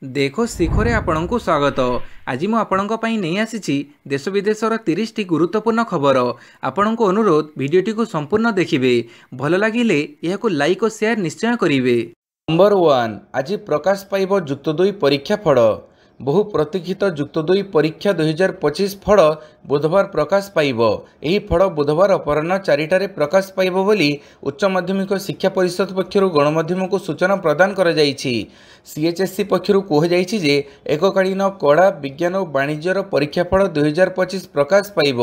देखो शिखरे आपणଙ୍କୁ स्वागत। आज मु आपणଙ୍କ ପାଇଁ ନେଇ ଆସିଛି देश विदेशर 30टी गुरुत्वपूर्ण खबर। आपणଙ୍କୁ अनुरोध भिडियोटी को संपूर्ण देखिए। भल लगिले यहाकु लाइक और शेयर निश्चय करिवे। नंबर 1 आज प्रकाश पाइब जुक्त 2 परीक्षा फल। बहु प्रतीक्षित जुक्त 2 परीक्षा 2025 फल बुधवार प्रकाश पाइब। एही फल बुधवार अपराह्न 4टारे प्रकाश पाइब बोली उच्च माध्यमिक शिक्षा परिषद पक्षरु गणमाध्यम को सूचना प्रदान करा जायछि। सीएचएससी पक्षरु कह जायछि जे एककालीन कला विज्ञान और वाणिज्यर परीक्षाफल 2025 प्रकाश पाइब।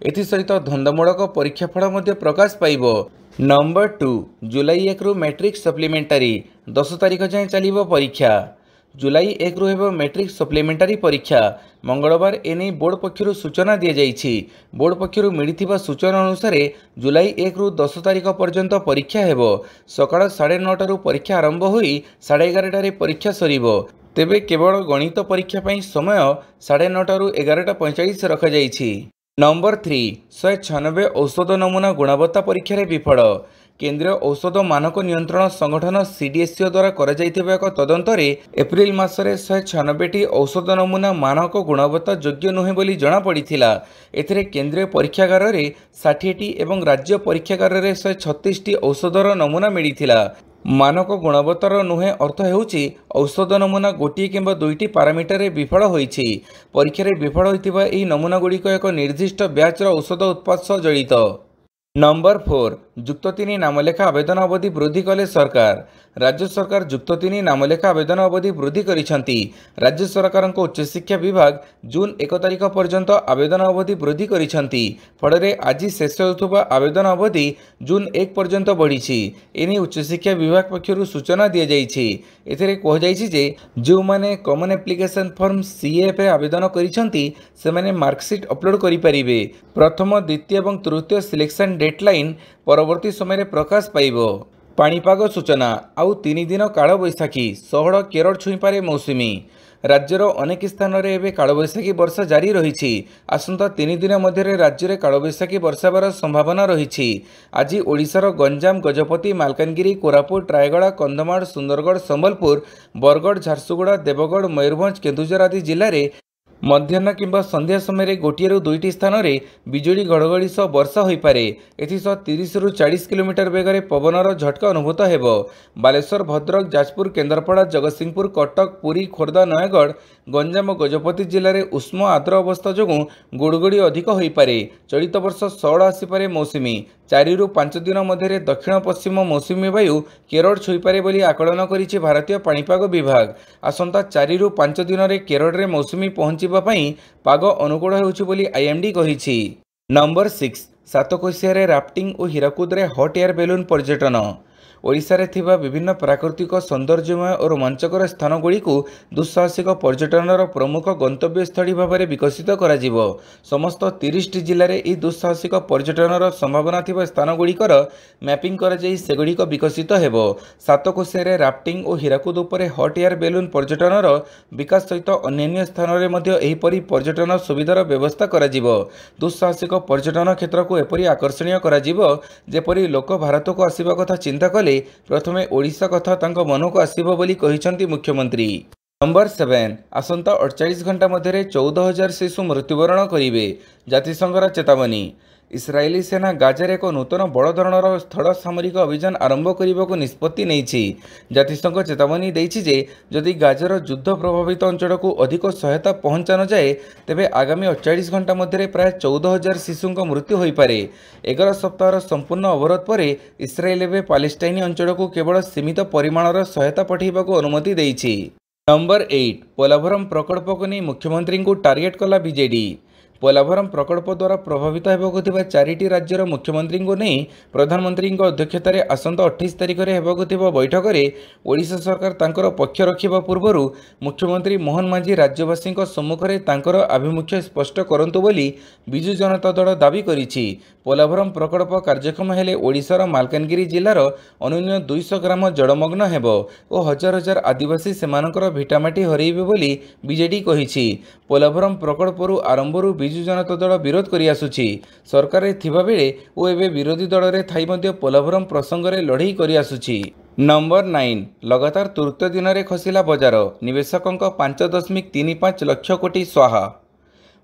एथि सहित धंदामूलक परीक्षाफल मध्य प्रकाश पाइब। नंबर 2 जुलाई 1 रु मैट्रिक सप्लीमेंटारी 10 तारिख जाए चलिब परीक्षा। जुलाई 1 रु हेब मैट्रिक सप्लीमेंटारी परीक्षा। मंगलवार एने बोर्ड पक्षरु सूचना दी जाइछि। बोर्ड पक्षरु मिलिथिबा सूचना अनुसार जुलाई 1 रु 10 तारिख पर्यंत परीक्षा हेब। सकाळ 9:30 रु परीक्षा आरंभ होई 11:30 परीक्षा सरिब। तेबे केवल गणित परीक्षा पई समय 9:30 रु 11:45 रखा जाइछि। नंबर 3 196 औषध नमूना गुणवत्ता परीक्षा रे विफल। केंद्रीय औषध मानक नियंत्रण संगठन सीडीएसओ द्वारा करा जाइथिबा एक तदंतरे एप्रिल मासरे 196टी औषध नमूना मानक गुणवत्ता योग्य नुहे बोली जना पड़िथिला। एथिरे केंद्रीय परीक्षागार रे 60टी एवं राज्य परीक्षागार रे 136टी औषधर नमूना मिलिथिला। मानक गुणवत्तार नुहे अर्थ हेउछि औषध नमूना गोटी किंबा 2टी पारामीटर रे विफल होईछि। परीक्षा रे विफल होइतिबा एही नमूना गुड़िक एक निर्दिष्ट ब्याचर औषध उत्पाद सह जड़ित। नंबर 4 जुक्त 3 नामलेखा आवेदन अवधि वृद्धि कले सरकार। राज्य सरकार जुक्त 3 नामलेखा आवेदन अवधि वृद्धि करिसेंती। राज्य सरकार को उच्च शिक्षा विभाग जून 1 तारिख पर्यंत आवेदन अवधि वृद्धि करिसेंती। फଳରେ आज शेष होउथबा आवेदन अवधि जून 1 पर्यंत बढ़िछि। एनी उच्च शिक्षा विभाग पक्षरु सूचना दिया जाइछि। एथिरे कह जाइछि जे जो माने कॉमन एप्लिकेशन फॉर्म सीएफए आवेदन करिसेंती से माने मार्कशीट अपलोड करि परिबे। प्रथम द्वितीय एवं तृतीय सिलेक्शन डेडलाइन परवर्ती समय प्रकाश पाइब। पाणीपाग सूचना आउ 3 दिन काल बैशाखी सहड़ केरल छुईपारे मौसुमी। राज्यर अनेक स्थान में एवं कालबैशाखी वर्षा जारी रही। आसंता 3 दिन मध्य राज्य में कालबैशाखी वर्षार संभावना रही। आज ओडिशार गंजाम गजपति मालकानगिरी कोरापुट रायगड़ा कंधमाल सुंदरगढ़ संबलपुर बरगढ़ झारसुगुड़ा देवगढ़ मयूरभंज केन्दुझर आदि जिले में मध्याह्न किंबा संध्या समय गोटे रु 2टी स्थान में बिजुली घड़घड़ी सह वर्षा हो पारे। एथिसह 30 रु 40 किलोमीटर बेगर पवनर झटका अनुभूत हेब। बालेश्वर भद्रक जाजपुर केन्द्रापड़ा जगतसिंहपुर कटक पुरी खोर्धा नयगढ़ गंजाम गजपति जिले में उष्म आर्द्र अवस्था जो गुड़गुड़ी अधिक हो पारे। चलित वर्ष सड़ आसीपे मौसुमी। 4 रु 5 दिन मध्य दक्षिण पश्चिम मौसुमी वायु केरल छुईपारे बोली आकलन करिछि भारतीय पाणीपाग विभाग। आसंता 4 रु 5 दिन में केरल में मौसुमी पहुंचीबा पई पाग अनुकूल होउछि बोली आईएमडी कहिछि। नंबर 6 सातकोशिया राफ्टिंग और हीराकुद रे हॉट एयर बेलून पर्यटन। ओडिशा रे थिबा विभिन्न प्राकृतिक सौंदर्यमय और रोमांचकर स्थान गुड़ी को दुस्साहसिक पर्यटनर प्रमुख गंतव्य स्थली भाव में विकसित करा जिवो। समस्त 30टी जिले में यह दुस्साहसिक पर्यटनर संभावना थिबा स्थान गुड़िकर मैपिंग करा जाई सेगुड़िक विकसित हेबो। सातकोशिया राफ्टिंग और हीराकुद उपरे हॉट एयर बेलून पर्यटनर विकास सहित अन्य स्थान में मध्य एहिपरि पर्यटन सुविधार व्यवस्था करा जिवो। दुस्साहसिक पर्यटन क्षेत्र को एपरि आकर्षणीय करा जिवो जेपरि लोक भारत को आसिबा कथा चिंता कले प्रथमे ओडिशा कथा तांको मन को आसीबो बोली कहिसेंती मुख्यमंत्री। नंबर 7 आसंता 48 घंटा मध्य 14,000 शिशु मृत्युवरण करिवे। जातिसंघर चेतावनी। इस्राएली सेना गाजार एक नूतन बड़ धरणर स्थल सामरिक अभियान आरंभ करने को निष्पत्ति नहीं। जातिसंघ चेतावनी देछि जे जदि गाजार युद्ध प्रभावित अंचल को अधिक सहायता पहुंचा न जाए तेबे आगामी 48 घंटा मध्य प्राय 14,000 शिशुंक मृत्यु हो पारे। 11 सप्ताहर संपूर्ण अवरोध पर इस्राएल एवं पालेस्टाइन अंचल को केवल सीमित परिमाणर सहायता पठाइबा को अनुमति देछि। नंबर 8 पोलाभरम प्रकल्प को नहीं मुख्यमंत्री को टार्गेट कला बीजेडी। पोलाभरम प्रकल्प द्वारा प्रभावित होगा 4टी राज्यर मुख्यमंत्री को नहीं प्रधानमंत्री अध्यक्षतार आसंता 28 तारिख में होगा बैठक में ओडिशा सरकार तांकर पक्ष रखा पूर्व मुख्यमंत्री मोहन मांझी राज्यवासी सम्मुखें तांकर आभिमुख्य स्पष्ट करंतु बोली बिजु जनता दल दाबी करिछि। पोलाभरम प्रकल्प कार्यक्षम हेले ओडिशार मालकानगिरी जिलार अन्यून 200 ग्राम जड़मग्न हेबो और हजार हजार आदिवासी सेमानकर भिटामाटी हरइबे बोली बीजेडी कहिछि। पोलाभरम प्रकल्परू आरंभरू बिजु जनता दल विरोध करि आसुछि। सरकार थिबा बेले ओ एबे विरोधी दल रे थाई मध्य पोलाभरम प्रसंग रे लड़ाई करि आसुछि। नंबर 9 लगातार तृतीय दिन में खसिला बजार निवेशकों 5.35 लक्ष कोटी स्वाहा।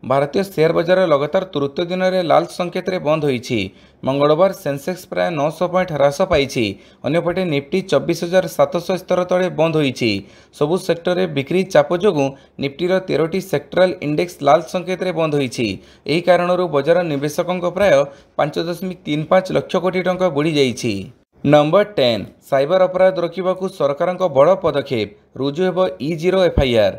भारतीय शेयर बजार लगातार तृतीय दिन में लाल संकेत बंद होईछि। मंगलवार सेंसेक्स प्राय 900 पॉइंट ह्रास पाई। अन्यपटे निफ्टी 24,700 स्तर तले बंद होईछि। सबु सेक्टर में बिक्री चाप जोगु निफ्टीर 13टी सेक्टराल इंडेक्स लाल संकेत बंद होईछि। एही कारणरू बजार निवेशकों प्राय 5.35 लक्ष कोटी टंका बुड़ी जाइछि। नंबर 10 साइबर अपराध रोकने सरकार बड़ पदक्षेप रुजु हेब E0 FIR।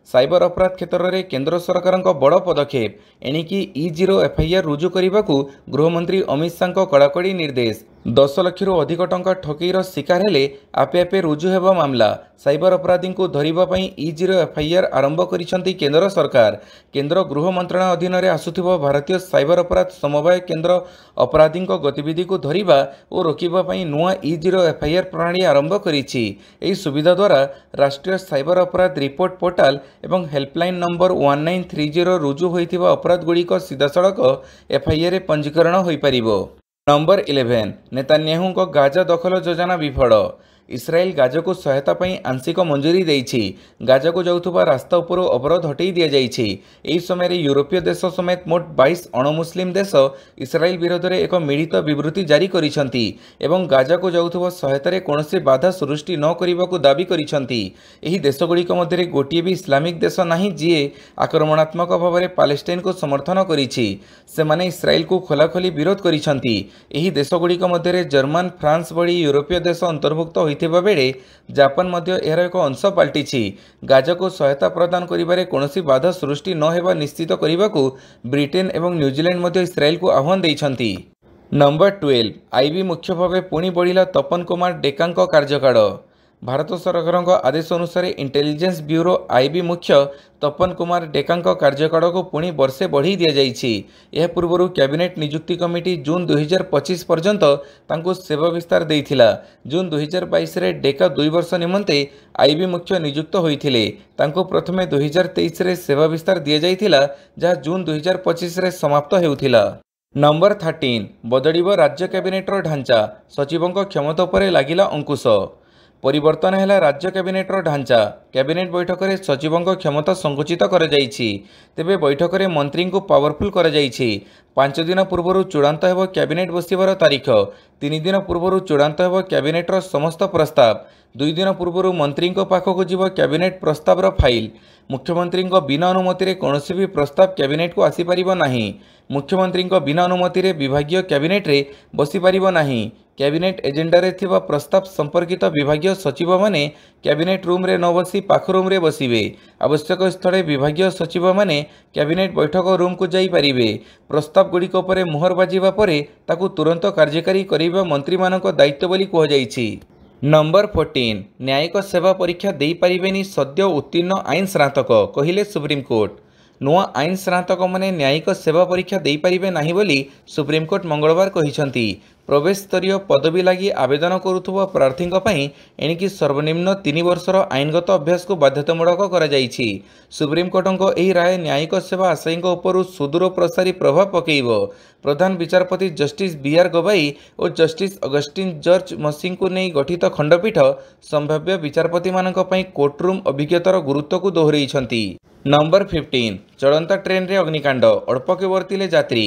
साइबर अपराध क्षेत्र में केंद्र सरकार बड़ पदक्षेप एणिकी E0 FIR रुजु करने को गृहमंत्री अमित शाह कड़ाकड़ी निर्देश। 10 लाख अधिक टंका ठकईर शिकार हेले आपे आपे रुजु हेब मामला। साइबर अपराधी को धरने E0 FIR आरंभ करिसेंती केंद्र सरकार। केंद्र गृह मंत्रालय अधीन में आसुथिबो भारतीय साइबर अपराध समवाय केंद्र अपराधी गतिविधि को धरिबा और रोकिबा नुआ E0 FIR प्रणाली आरंभ करिछि। एही सुविधा द्वारा राष्ट्रीय साइबर अपराध रिपोर्ट पोर्टाल एवं हेल्पलाइन नंबर 1930 रुजु होइथिबा अपराध गुड़िक सीधासड़क FIR रे पंजीकरण होई परिबो। नंबर 11 नेतान्याहू को गाजा दखल योजना विफल। इस्राएल गाजा को सहायता पई आंशिक मंजूरी देइछि। गाजा को जाउथुबा रास्ता उपरो अवरोध हटई दिया जाइछि। एही समय यूरोपीय देश समेत मोट 22 अणमुस्लिम देश इस्राएल विरोध में एक मिलित विवृत्ति जारी करिसेंती एवं गाजा को जाउथुबा सहायता रे कोनोसी बाधा सृष्टि न करिबाकू दाबी करिसेंती। एही देशगुड़िक मध्य गोटे भी इस्लामिक देश नाही जिए आक्रमणात्मक भाव में पालेस्टाइन को समर्थन करिछि। सेमाने इस्राएल को खोलाखोली विरोध करिसेंती। एही देशगुड़िक मध्य जर्मन फ्रांस भली यूरोपीय देश अंतर्भुक्त होइथिबा बेले जापान मध्य एହାର एक अंश पाल्टिछि। गाजा को सहायता प्रदान करिबारे कोनोसी बाधा सृष्टि न हेबा निश्चित करिबाकू ब्रिटेन एवं न्यूजीलैंड मध्य इस्राएल को आह्वान दैछंती। नंबर 12 आईबी मुख्य भाव पुणी बढ़िला तपन कुमार डेकांक कार्यकाल। भारत सरकार आदेश अनुसार इंटेलिजेंस ब्यूरो आईबी मुख्य तपन कुमार डेकांक कार्यकाल को पुणी वर्षे बढ़ी दि जाइछि। यह पूर्व कैबिनेट नियुक्ति कमिटी जून 2025 पर्यंत तांको सेवा विस्तार देइथिला। जून 2022 रे डेका 2 वर्ष निमंते आईबी मुख्य नियुक्त होइथिले। तांको प्रथमे 2023 रे सेवा विस्तार दि जाइथिला जहा जून 2025 रे समाप्त हेउथिला। नंबर 13 बदलिबो राज्य कैबिनेटर ढांचा सचिवों क्षमता पर लागिला अंकुश। परिवर्तन है राज्य कैबिनेटर ढांचा। कैबिनेट बैठक में सचिवों क्षमता संकुचित कर तेबे बैठक में मंत्री को पावरफुल कर 5 दिन पूर्व चूड़ांत हेब कैबिनेट बसिबार तारीख। 3 दिन पूर्व चूड़ांत हेब कैबिनेटर समस्त प्रस्ताव। 2 दिन पूर्व मंत्री पाखक जीव कैबिनेट प्रस्तावर फाइल। मुख्यमंत्री बिना अनुमति कौनसी भी प्रस्ताव कैबिनेट को आसीपार नहीं। मुख्यमंत्री बिना अनुमति विभागीय कैबिनेट रे बसीपार नहीं। कैबिनेट एजेंडा रे थिबा प्रस्ताव संपर्कित विभागीय सचिव माने कैबिनेट रूम रे न बसी पाख रूम रे बसिबे। आवश्यक स्थले विभागीय सचिव माने कैबिनेट बैठक रूम को जाई परिबे। प्रस्ताव गुड़िक पर मुहर बाजिबा परे ताकू तुरंत कार्यकारी करिबा मंत्री मानक दायित्व बोली कह जाइछि। नंबर 14 न्यायिक सेवा परीक्षा देई परिबेनी सद्य उत्तीर्ण आईन स्नातक कहिले सुप्रीमकोर्ट। नुआ आईन स्नातक माने न्यायिक सेवा परीक्षा देई परिबे नाही बोली सुप्रीमकोर्ट मंगलवार कहिसंती। प्रवेश स्तरीय पदवी लगी आवेदन करुथुबा प्रार्थी एणिकी सर्वनिम्न 3 वर्षर आईनगत अभ्यास को बाध्यतामूलक करा जाइछि। सुप्रीमकोर्टको एही राय न्यायिक सेवा आशायी उपरू सुदूर प्रसारी प्रभाव पकेइब। प्रधान विचारपति जस्टिस BR गवाई और जस्टिस अगस्टिन जॉर्ज मसी को नहीं गठित खंडपीठ संभाव्य विचारपति मानक पई कोर्टरूम अभिज्ञतार गुरुत्व को दोहराइछंती। नंबर 15 चलंता ट्रेन रे अग्निकांड अल्पके वर्तिले यात्री।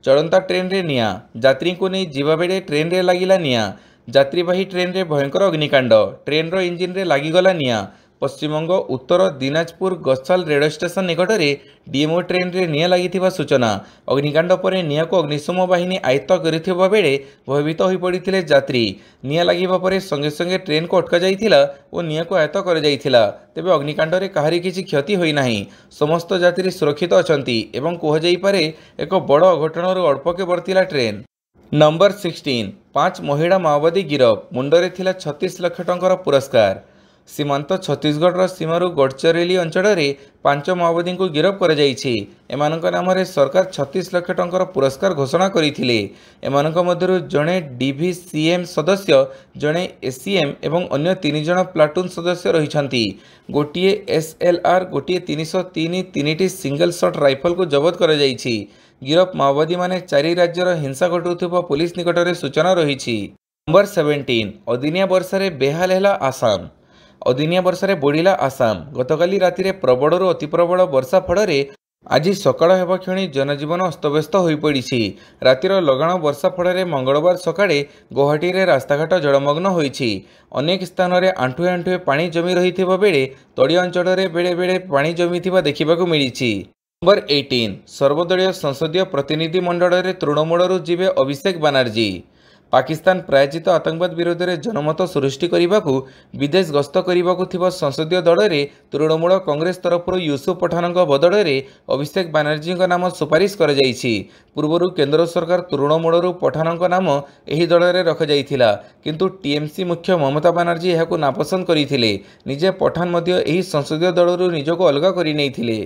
चलंता ट्रेन रे निया यात्री को नहीं जीवा बेले ट्रेन रे लागिला निया। यात्रीवाही ट्रेन रे भयंकर अग्निकांड। ट्रेन रो इंजिन रे लागिगला निया। पश्चिमबंग उत्तर दिनाजपुर गसाल रेल स्टेशन निकट में डीएमओ ट्रेन रे निया लागिथिबा सूचना। अग्निकांड पर निया को अग्निशम बाहिनी आयत्त करिथिबा बेले भयभीत होई पड़िथिले यात्री। निया लागिबा परे संगे संगे ट्रेन को अटका जाइथिला और निया को आयत्त कर जाइथिला। तेबे अग्निकांड रे काहारी किछि क्षति होई नाही। समस्त यात्री सुरक्षित अछंती एवं कह जाई पारे एक बड़ अघटनर अल्पके वर्तिला ट्रेन। नंबर 16 5 महिला माओवादी गिरफ मुंडरे थिला 36 लाख टंकार पुरस्कार। सीमांत छत्तीसगढ़ सीमारू गडचिरोली अंचल में 5 माओवादी को गिरफ कर नाम सरकार 36 लाख टंकार पुरस्कार घोषणा करथिले। एमानक मध्यरु जणे DVCM सदस्य, जणे ACM एवं अन्य 3 जण प्लाटून सदस्य रहिछंती। गोटिए SLR, गोटिए 303 3टी सिंगल शॉट राइफल को जबत कर गिरफ माओवादी माने 4 राज्यर हिंसा घटुथिबा पुलिस निकट में सूचना रही। नंबर 17 अदिनिया वर्षा बेहाल है आसाम। अदिनिया वर्षा बढ़िला आसाम। गतकाली राति प्रबलू अति प्रबल वर्षा फल आज सकाळ हेबा क्षणी जनजीवन अस्तव्यस्त हो पड़ी। रातिर लगाण वर्षा फल मंगलवार सकाळे गुवाहाटी रे रास्ताघाट जलमग्न होईछि। अनेक स्थान में आंठुए आंठुए पानी जमी रही बेले तड़िया अंचल में बेले बेले पानी जमी देखा मिली। नंबर 18 सर्वदलीय संसदीय प्रतिनिधि मंडल में तृणमूल जीवे अभिषेक बानर्जी। पाकिस्तान प्रायोजित आतंकवाद विरोध में जनमत सृष्टि करने को विदेश गस्त करने संसदीय दल में तृणमूल कांग्रेस तरफ यूसुफ पठान बदल में अभिषेक बानर्जी नाम सुपारिश कर पूर्व केंद्र सरकार तृणमूल पठान नाम यह दल में रखा किंतु टीएमसी मुख्य ममता बानर्जी यह नापसंद करते। निजे पठान यह संसदीय दल निजक अलग करते।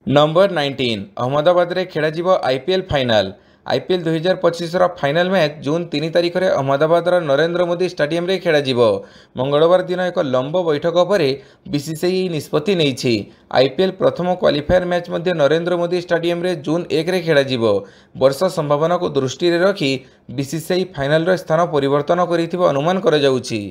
नंबर 19 अहमदाबाद रे खेल IPL final. IPL 2025 final match June 3 तारिख में अहमदाबाद नरेंद्र मोदी स्टेडियम रे खेल मंगलवार दिन एक लंब बैठक पर बीसीसीआई निष्पत्ति नहीं। आईपीएल प्रथम क्वालिफायर मैच मध्य नरेंद्र मोदी स्टेडियम रे जून 1 रे खेल वर्षा संभावना को दृष्टि रखी बीसीसीआई फाइनाल स्थान परिवर्तन अनुमान कर जाउछि।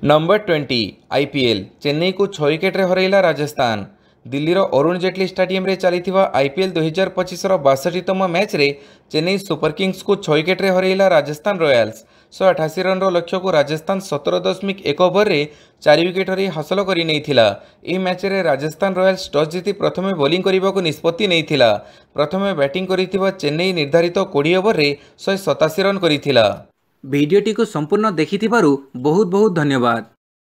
नंबर 20 आईपीएल चेन्नई को 6 विकेट रे हरैला राजस्थान। दिल्लीर अरुण जेटली स्टेडियम रे चलीथिबा आईपीएल 2025 62तम मैच रे चेन्नई सुपर किंग्स को 6 विकेट रे हरैला राजस्थान रॉयल्स। 188 रन लक्ष्य को राजस्थान 17.1 ओवर रे 4 विकेट हरई हासिल करि नैथिला। एही मैच रे राजस्थान रॉयल्स टॉस जीति प्रथमे बॉलिंग करने को निष्पत्ति नैथिला। प्रथमे बैटिंग करिथिबा चेन्नई निर्धारित 20 ओवर रे 187 रन करिथिला। वीडियोटी को संपूर्ण देखिथिबारु बहुत बहुत धन्यवाद।